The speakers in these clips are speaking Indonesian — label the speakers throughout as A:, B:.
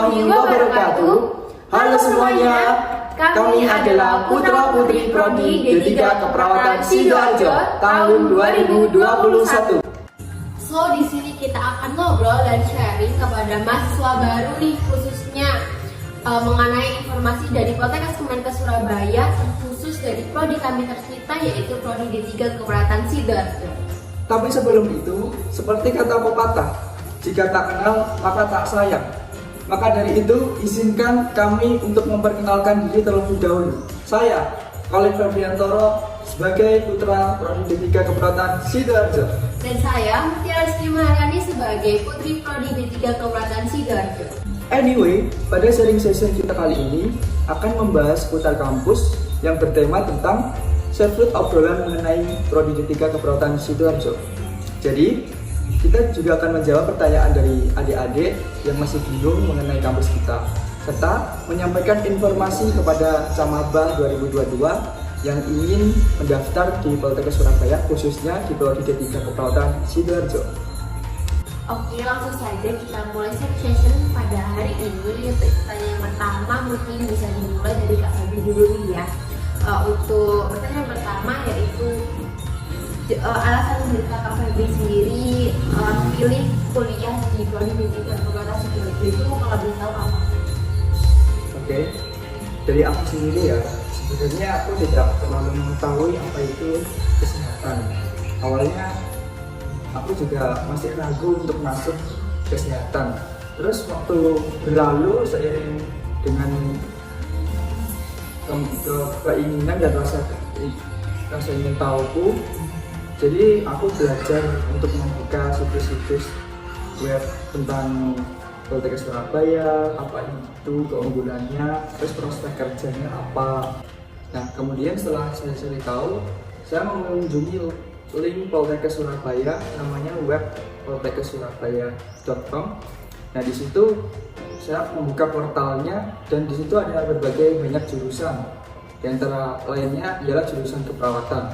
A: warahmatullahi wabarakatuh. Halo semuanya, kami adalah Putra Putri Prodi D3 Keperawatan Sidoarjo tahun 2021.
B: So, di sini kita akan ngobrol dan sharing kepada mahasiswa baru nih, khususnya mengenai informasi dari Poltekkes Kemenkes Surabaya, khusus dari prodi kami tercinta yaitu Prodi D3 Keperawatan Sidoarjo.
A: Tapi sebelum itu, seperti kata pepatah, jika tak kenal maka tak sayang. Maka dari itu, izinkan kami untuk memperkenalkan diri terlebih dahulu. Saya, Khalid Febriantoro, sebagai putra Prodi D3 Keperawatan Sidoarjo.
B: Dan saya, Mutiara Rizky Maharani, sebagai putri Prodi D3 Keperawatan Sidoarjo.
A: Anyway, pada sharing session kita kali ini akan membahas seputar kampus yang bertema tentang seafood obrolan mengenai Prodi D3 Keperawatan Sidoarjo. Jadi, kita juga akan menjawab pertanyaan dari adik-adik yang masih bingung mengenai kampus kita, serta menyampaikan informasi kepada Camaba 2022 yang ingin mendaftar di Poltekkes Surabaya, khususnya di Prodi D3 Keperawatan Sidoarjo.
B: Oke, langsung saja kita mulai session pada hari ini. Untuk pertanyaan yang pertama mungkin bisa dimulai dari Kak Febri dulu ya. Untuk pertanyaan pertama yaitu alasan dari Kak Febri sendiri pilih kuliah di Prodi D3 Keperawatan Sidoarjo itu kalau boleh tahu apa?
A: Oke, dari aku sendiri ya, sebenarnya aku tidak terlalu mengetahui apa itu kesehatan. Awalnya aku juga masih ragu untuk masuk kesehatan. Terus waktu berlalu seiring dengan keinginan dan rasa ingin tahuku, jadi aku belajar untuk membuka situs-situs web tentang Poltekkes Surabaya, apa itu keunggulannya, terus prospek kerjanya apa. Nah, kemudian setelah saya cari tahu, saya mengunjungi link Poltekkes Surabaya, namanya web poltekkessurabaya.com. Nah, di situ saya membuka portalnya dan di situ ada berbagai banyak jurusan. Di antara lainnya ialah jurusan keperawatan.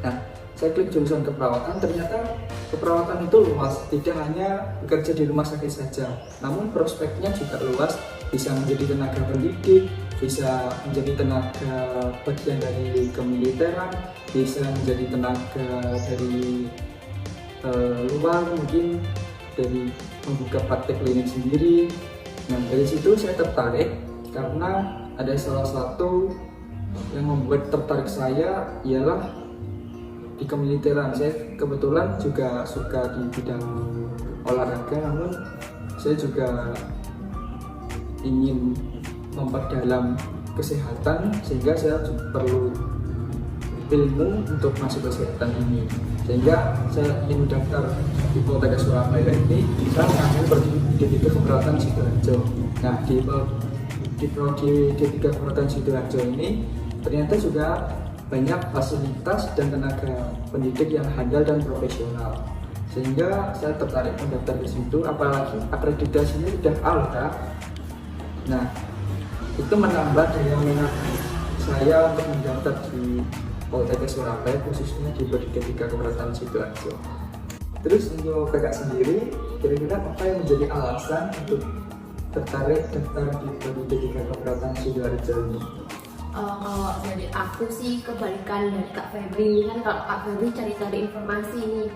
A: Nah, saya klik jurusan keperawatan, ternyata keperawatan itu luas, tidak hanya bekerja di rumah sakit saja, namun prospeknya juga luas, bisa menjadi tenaga pendidik, bisa menjadi tenaga bagian dari kemiliteran, bisa menjadi tenaga dari luar, mungkin dari membuka praktek klinik sendiri. Nah, dari situ saya tertarik karena ada salah satu yang membuat tertarik saya ialah di kemiliteran. Saya kebetulan juga suka di bidang olahraga, namun saya juga ingin memperdalam kesehatan sehingga saya perlu ilmu untuk masuk kesehatan ini, sehingga saya ingin mendaftar di Poltekkes Surabaya ini. Saya mengambil Prodi D3 Keperawatan Sidoarjo. Nah, di Prodi D3 Keperawatan Sidoarjo ini ternyata juga banyak fasilitas dan tenaga pendidik yang handal dan profesional, sehingga saya tertarik mendaftar di situ, apalagi akreditasinya sudah A. Nah, itu menambah daya minat saya untuk mendaftar di Poltekkes Surabaya, khususnya di Prodi D3 Keperawatan Sidoarjo. Terus untuk kakak sendiri, kira-kira apa yang menjadi alasan untuk tertarik daftar di Prodi D3 Keperawatan Sidoarjo ini?
B: Kalau dari aku sih kebalikan dari Kak Febri. Kan kalau Kak Febri cari-cari informasi nih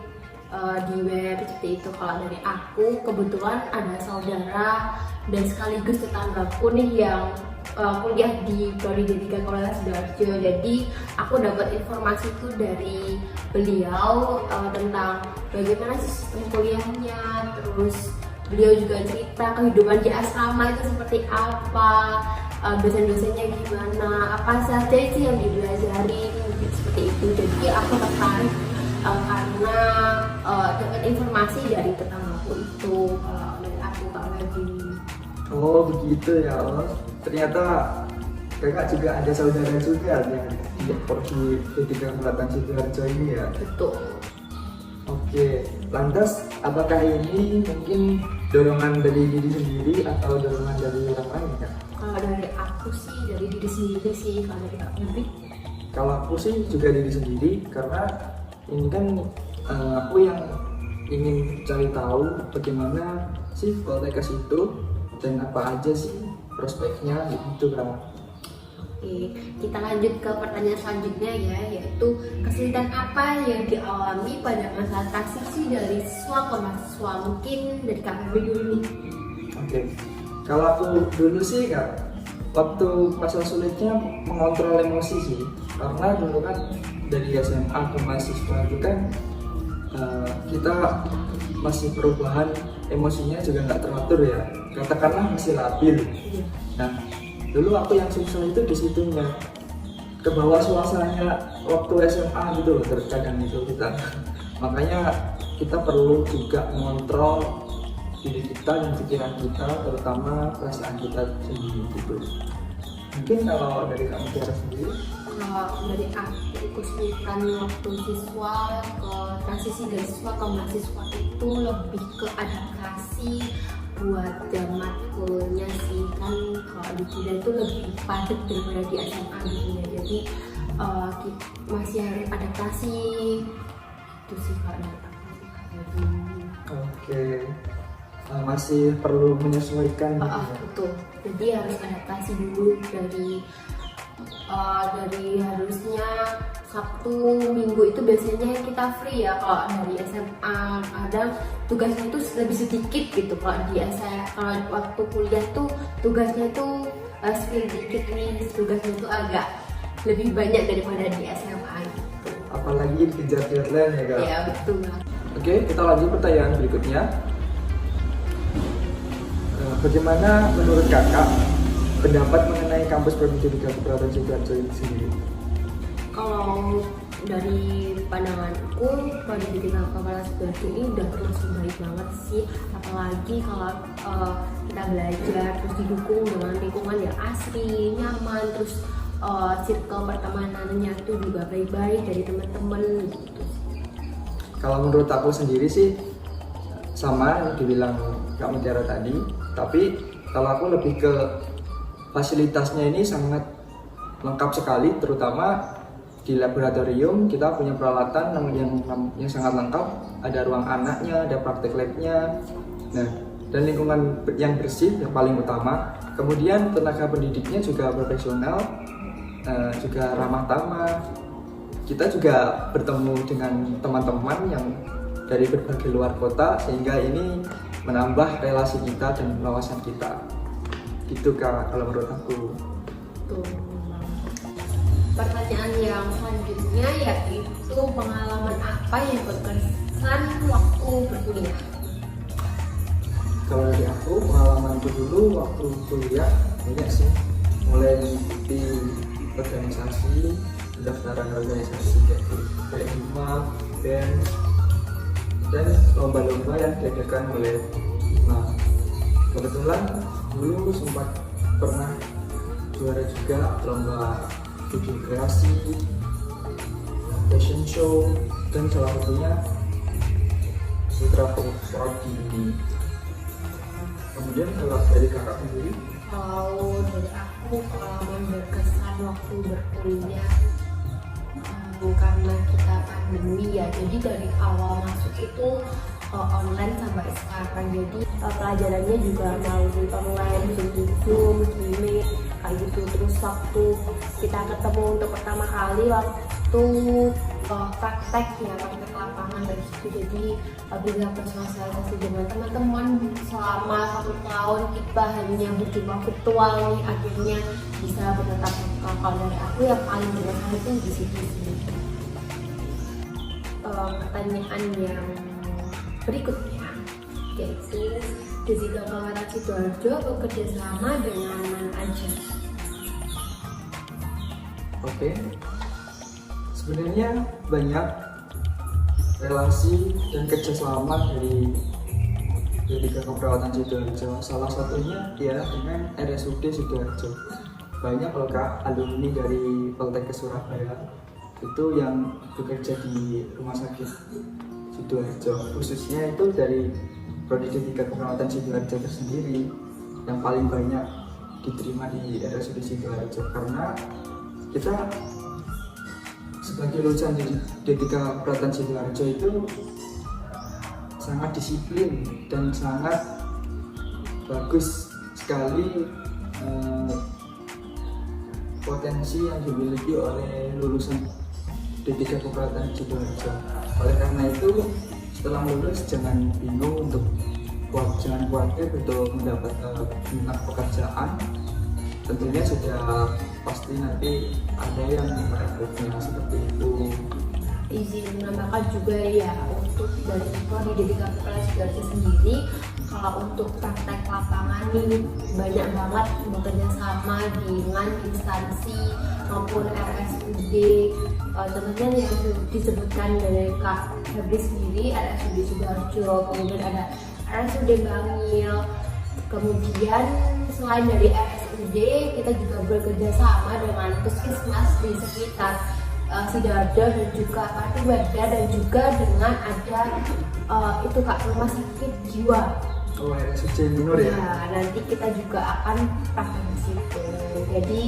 B: di web seperti itu. Kalau dari aku kebetulan ada saudara dan sekaligus tetanggaku nih yang kuliah di Prodi D3 Keperawatan Sidoarjo. Jadi aku dapat informasi itu dari beliau tentang bagaimana sistem kuliahnya. Terus beliau juga cerita kehidupan di asrama itu seperti apa, dosen-dosennya gimana, apa saja sih yang dipelajari seperti itu. Jadi aku tertarik karena dapat informasi dari tetanggaku itu. Kalau dari aku Kak Febri.
A: Oh begitu ya, ternyata kakak juga ada saudara juga yang di Prodi D3 Keperawatan Sidoarjo ini ya.
B: Betul.
A: Oke, lantas apakah ini mungkin dorongan dari diri sendiri atau dorongan dari orang lain ya?
B: Kalau dari aku sih dari diri sendiri sih. Kalau dari Kak Febri?
A: Kalau aku sih juga diri sendiri, karena ini kan aku yang ingin cari tahu bagaimana sih Poltekkes itu dan apa aja sih prospeknya gitu kan.
B: Oke, kita lanjut ke pertanyaan selanjutnya ya, yaitu kesulitan apa yang dialami pada masa transisi dari siswa ke mahasiswa? Mungkin dari Kak Febri dulu.
A: Oke, kalau aku dulu sih Kak, waktu masa sulitnya mengontrol emosi sih, karena dulu kan dari SMA ke mahasiswa itu kan kita masih perubahan emosinya juga nggak teratur ya, katakanlah masih labil. Nah, dulu aku yang susah itu di situnya, ke bawah suasananya waktu SMA gitu loh, terkadang itu kita. Makanya kita perlu juga mengontrol diri kita dan pikiran kita, terutama perasaan kita sendiri gitu. Mungkin kalau dari kamu Tiara sendiri?
B: Kalau dari aku, kesulitan waktu siswa ke transisi dari siswa ke mahasiswa itu lebih ke adaptasi buat jam matkulnya sih. Kan kalau di kuliah itu lebih padat daripada di SMA gitu ya, jadi kita masih harus adaptasi. Itu sih kalau dari aku sih.
A: Oke, masih perlu menyesuaikan gitu ya.
B: Betul, jadi harus adaptasi dulu dari harusnya Sabtu Minggu itu biasanya kita free ya. Kalau dari SMA kadang tugasnya itu lebih sedikit gitu. Kalau di SMA, kalau waktu kuliah tuh tugasnya tuh sedikit nih, tugasnya tuh agak lebih banyak daripada di SMA gitu.
A: Apalagi dikejar deadline ya Kak?
B: Ya betul.
A: Oke, kita lanjut pertanyaan berikutnya. Bagaimana menurut Kakak pendapat mengenai kampus Prodidika Keperawatan Sidoarjo ini sendiri?
B: Kalau dari pandanganku, Prodidika Keperawatan Sidoarjo ini udah termasuk baik banget sih. Apalagi kalau kita belajar terus didukung dengan lingkungan yang asri, nyaman, terus circle pertemanannya itu juga baik-baik dari teman-teman gitu.
A: Kalau menurut aku sendiri sih sama yang dibilang Kak Mutiara tadi, tapi kalau aku lebih ke fasilitasnya ini sangat lengkap sekali, terutama di laboratorium kita punya peralatan yang sangat lengkap, ada ruang anaknya, ada praktek labnya, nah dan lingkungan yang bersih yang paling utama. Kemudian tenaga pendidiknya juga profesional, juga ramah tamah. Kita juga bertemu dengan teman-teman yang dari berbagai luar kota, sehingga ini menambah relasi kita dan wawasan kita. Gitu Kak, kalau menurut aku.
B: Tuh. Pertanyaan yang selanjutnya yaitu pengalaman apa yang berkesan waktu berkuliah?
A: Kalau dari aku, pengalamanku dulu waktu kuliah banyak sih. Mulai mengikuti organisasi, pendaftaran organisasi kayak HIMA, BEM, dan lomba-lomba yang diadakan oleh HIMA. Kebetulan dulu sempat pernah juara juga lomba videografi, fashion show, dan salah satunya Putra Prodi. Kemudian kalau dari kakak sendiri?
B: Kalau dari aku, pengalaman berkesan waktu berkuliah karena kita pandemi ya, jadi dari awal masuk itu online sampai sekarang, jadi pelajarannya juga melalui online, Zoom, Meet, kayak gitu. Terus waktu kita ketemu untuk pertama kali waktu praktek lapangan dari situ, jadi bisa bersosialisasi dengan teman-teman selama 1 tahun kita hanya berjumpa virtual nih, akhirnya bisa bertatap muka. Kalau dari aku yang paling berkesan itu di situ sih. Pertanyaan yang berikutnya yaitu Prodidika Keperawatan Sidoarjo bekerja sama dengan mana aja?
A: Oke, sebenarnya banyak relasi dan kerjasama dari Prodidika Keperawatan Sidoarjo. Salah satunya ya dengan RSUD Sidoarjo. Banyak loh Kak alumni dari Poltekkes Surabaya itu yang bekerja di rumah sakit Sidoarjo, khususnya itu dari Prodidika Keperawatan Sidoarjo tersendiri yang paling banyak diterima di RSUD Sidoarjo, karena kita sebagai lulusan Prodidika Keperawatan Sidoarjo itu sangat disiplin dan sangat bagus sekali potensi yang dimiliki oleh lulusan D3 Keperawatan Sidoarjo. Oleh karena itu, setelah lulus jangan bingung jangan khawatir untuk mendapat minat pekerjaan. Tentunya sudah pasti nanti ada yang merekrutnya seperti itu.
B: Izin menambahkan juga ya, untuk dari prodi D3 Keperawatan Sidoarjo sendiri, kalau untuk praktek lapangan ini banyak banget bekerja sama dengan instansi maupun RSUD. Tentunya yang disebutkan dari Kak Febri sendiri, ada RSUD Sidoarjo, kemudian ada RSUD Bangil, kemudian selain dari RSUD kita juga bekerja sama dengan puskesmas di sekitar Sidoarjo dan juga Patibada, dan juga dengan ada itu Kak, rumah sakit jiwa.
A: Oh, RSUD Minor ya?
B: Nanti kita juga akan praktek di situ. Jadi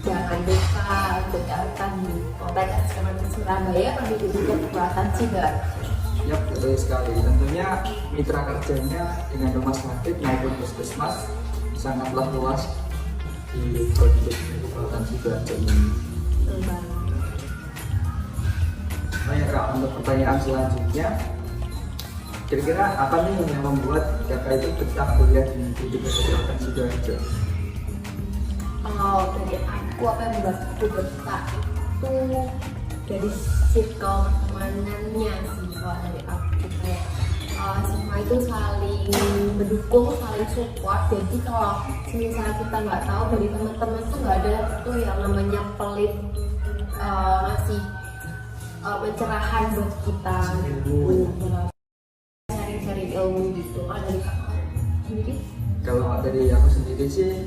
B: jangan lupa untuk datang di Poltekkes Surabaya Pendidikan Keperawatan Sidoarjo.
A: Ya, betul sekali. Tentunya mitra kerjanya dengan rumah sakit maupun puskesmas sangatlah luas di Pendidikan Keperawatan Sidoarjo ini. Baik Kak, untuk pertanyaan selanjutnya, kira-kira apa nih yang membuat Kakak itu betah kuliah di Pendidikan Keperawatan Sidoarjo?
B: Kalau dari aku, apa yang membuat aku betah itu dari circle pertemanannya sih. Kalau dari aku kayak semua itu saling mendukung, saling support. Jadi kalau misalnya kita nggak tahu, dari teman-teman tuh nggak ada tuh yang namanya pelit ngasih pencerahan buat kita, sharing ilmu gitu. Kalau dari kakak sendiri?
A: Kalau dari aku sendiri sih,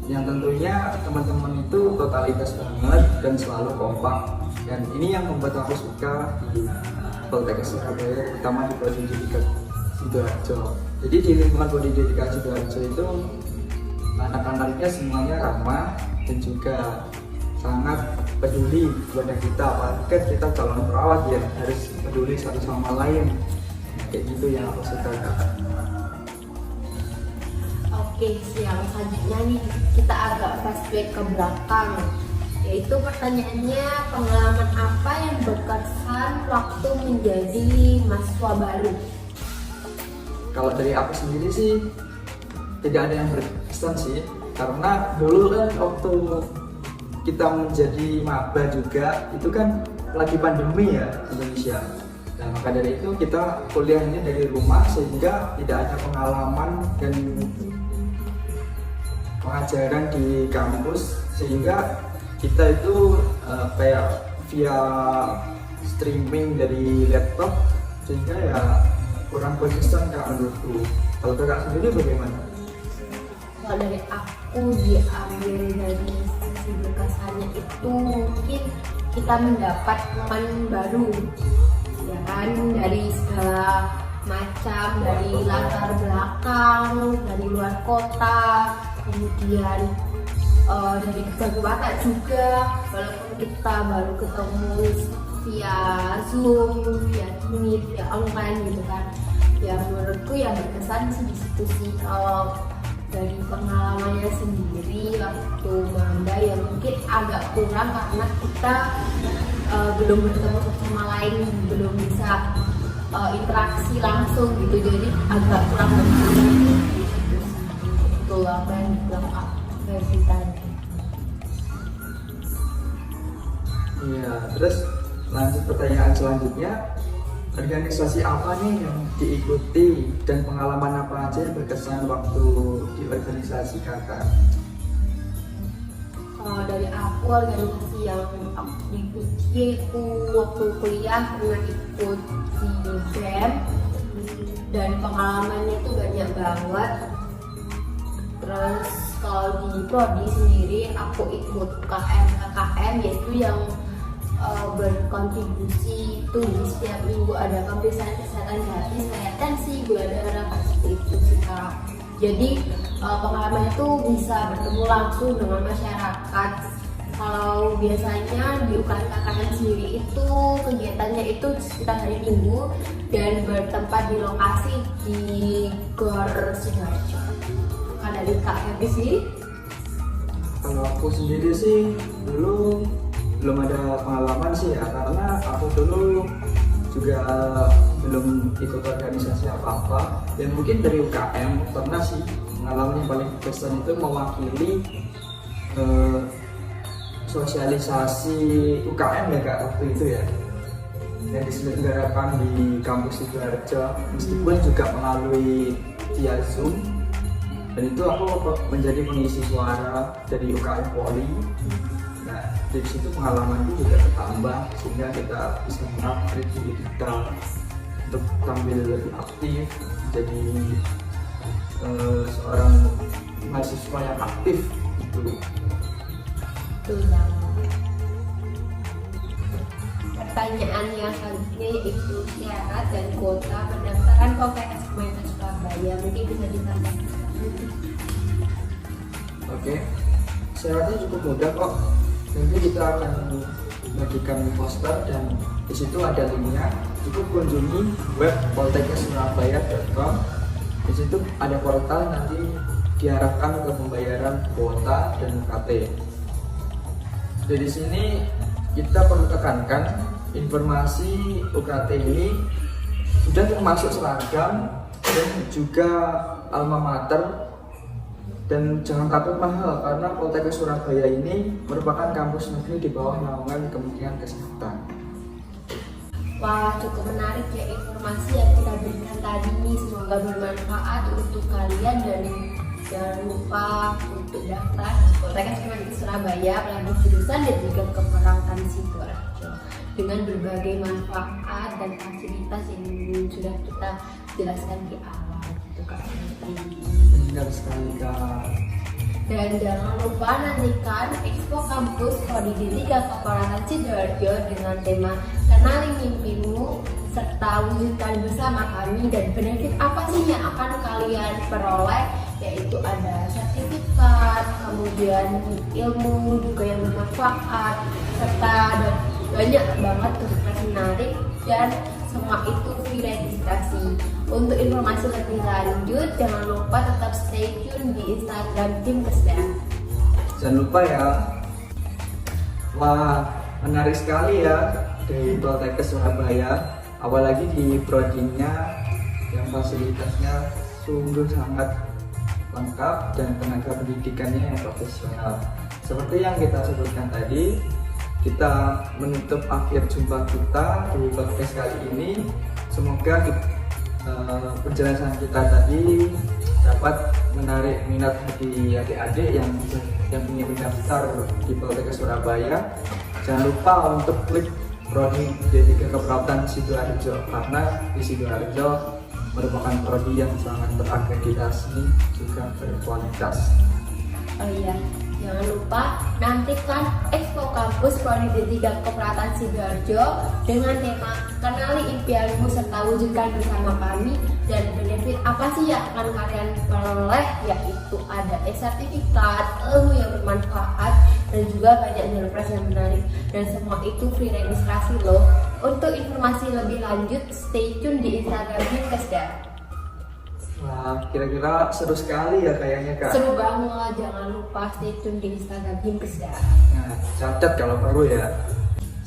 A: yang tentunya teman-teman itu totalitas banget dan selalu kompak, dan ini yang membuat aku suka di Poltekkes Surabaya, terutama di Prodi D3 Sidoarjo. Jadi di lingkungan Prodi D3 Sidoarjo itu anak-anaknya semuanya ramah dan juga sangat peduli kepada kita, apalagi kita calon perawat ya harus peduli satu sama lain. Kayak gitu yang aku suka.
B: Oke, yang selanjutnya nih kita agak flashback ke belakang, yaitu pertanyaannya, pengalaman apa yang berkesan waktu menjadi mahasiswa baru?
A: Kalau dari aku sendiri sih tidak ada yang berkesan sih, karena dulu kan waktu kita menjadi maba juga itu kan lagi pandemi ya di Indonesia. Nah, maka dari itu kita kuliahnya dari rumah sehingga tidak ada pengalaman dan pengajaran di kampus, sehingga kita itu kayak via streaming dari laptop, sehingga ya kurang berkesan Kak menurutku. Kalau Kakak sendiri bagaimana?
B: Kalau dari aku, diambil dari sisi berkesannya itu mungkin kita mendapat teman baru, ya kan, dari segala macam, dari latar belakang, dari luar kota, kemudian dari berbagai juga, walaupun kita baru ketemu via Zoom, via Meet, via online gitu kan. Ya menurutku yang berkesan sih di situ sih. Kalau dari pengalamannya sendiri waktu maba ya mungkin agak kurang karena kita belum bertemu satu sama lain, belum bisa interaksi langsung gitu, jadi agak kurang berkesan gitu. Betul apa yang dibilang Febri tadi.
A: Iya, terus lanjut pertanyaan selanjutnya, organisasi apa nih yang diikuti dan pengalaman apa aja yang berkesan waktu di organisasi Kakak?
B: Kalau dari aku, organisasi yang aku ikuti itu waktu kuliah pernah ikut di BEM dan pengalamannya itu banyak banget. Terus kalau di prodi sendiri aku ikut KKM yaitu yang berkontribusi itu di setiap minggu ada pemeriksaan kesehatan gratis kayak tensi, gula darah, seperti itu sih Kak. Jadi pengalaman itu bisa bertemu langsung dengan masyarakat. Kalau biasanya di UKM KKN sendiri itu kegiatannya itu sekitar hari Minggu dan bertempat di lokasi di Gor Sidoarjo. dari Kak Febri sendiri?
A: Kalau aku sendiri sih dulu belum ada pengalaman sih ya, karena aku dulu juga belum ikut organisasi apa-apa. Dan mungkin dari UKM pernah sih pengalaman yang paling berkesan itu mewakili sosialisasi UKM ya Kak waktu itu ya, yang diselenggarakan di kampus Sidoarjo, meskipun juga melalui via Zoom. Dan itu aku menjadi pengisi suara dari UKM Poli. Nah, dari situ pengalamanku juga bertambah sehingga kita bisa mengupgrade diri kita untuk tampil lebih aktif, jadi seorang mahasiswa yang aktif gitu.
B: Itu yang pertanyaan yang selanjutnya yaitu syarat dan kuota pendaftaran PTKS Kementerian Surabaya, mungkin bisa ditambahkan.
A: Oke, syaratnya cukup mudah kok. Nanti kita akan bagikan poster dan di situ ada linknya. Cukup kunjungi web poltekkessurabaya.com. Di situ ada portal, nanti diarahkan ke pembayaran kuota dan UKT. Dari sini kita perlu tekankan informasi UKT ini sudah termasuk seragam dan juga alma mater. Dan jangan takut mahal, karena Poltekkes Surabaya ini merupakan kampus negeri di bawah naungan Kementerian Kesehatan.
B: Wah, cukup menarik ya informasi yang kita berikan tadi nih. Semoga bermanfaat untuk kalian dan jangan lupa untuk daftar di Poltekkes Kementerian Surabaya melalui jurusan dan juga keperawatan Sidoarjo dengan berbagai manfaat dan fasilitas yang sudah kita jelaskan di awal gitu Kak.
A: Benar sekali Kak.
B: Dan jangan lupa nantikan Expo Kampus Prodi D3 Keperawatan Sidoarjo dengan tema Kenali Mimpimu serta wujudkan bersama kami. Dan benefit apa sih yang akan kalian peroleh, yaitu ada sertifikat, kemudian ilmu juga yang bermanfaat, serta ada banyak banget tugas menarik, dan semua itu free registrasi. Untuk informasi lebih lanjut, jangan lupa tetap stay tune di Instagram Tim Kesda.
A: Jangan lupa ya. Wah, menarik sekali ya dari Poltekkes Surabaya, apalagi di prodinya yang fasilitasnya sungguh sangat lengkap dan tenaga pendidikannya yang profesional. Seperti yang kita sebutkan tadi, kita menutup akhir jumpa kita di podcast kali ini. Semoga penjelasan kita tadi dapat menarik minat hati adik-adik yang ingin mendaftar di Poltekkes Surabaya. Jangan lupa untuk klik prodi D3 Keperawatan Sidoarjo, karena di Sidoarjo merupakan prodi yang sangat terakreditasi juga berkualitas.
B: Oh iya, jangan lupa nantikan Expo Kampus Prodi D3 Keperawatan Sidoarjo dengan tema Kenali Impianmu serta wujudkan bersama kami. Dan benefit apa sih yang akan kalian peroleh, yaitu ada sertifikat, ilmu yang bermanfaat, dan juga banyak nilai yang menarik. Dan semua itu free registrasi loh. Untuk informasi lebih lanjut, stay tune di Instagram Kesda.
A: Wah, kira-kira seru sekali ya kayaknya Kak.
B: Seru banget, jangan lupa stay tune di Instagram Kesda.
A: Nah, catat kalau perlu ya.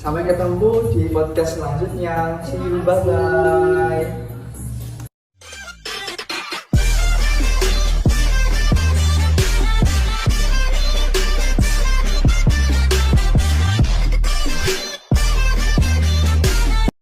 A: Sampai ketemu di podcast selanjutnya. See you, bye-bye.